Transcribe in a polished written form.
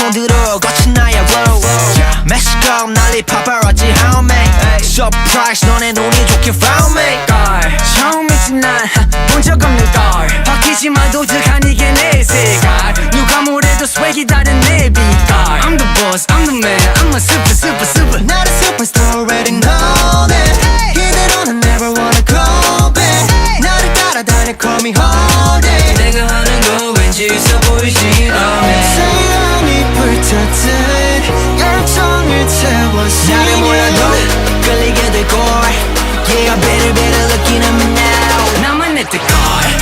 손들어 거친 나의 world 멕시코 난리 paparazzi how me surprise 너네 눈이 좋게 found me 처음이지 난 본 적 없는 걸 바뀌지만 도둑한 이게 내 색깔 누가 뭐래도 swag이 다른 내 빛깔 I'm the boss, I'm the man, I'm a super super super Not a superstar already know that 이대로는 never wanna go back 나를 따라다녀 call me holiday 내가 하는 거 왠지 있어 보이지 않네 사랑이 불탔듯 열정을 태웠어 나를 몰라도 끌리게 될 걸 Yeah, better looking at me now 나만 내 뜻걸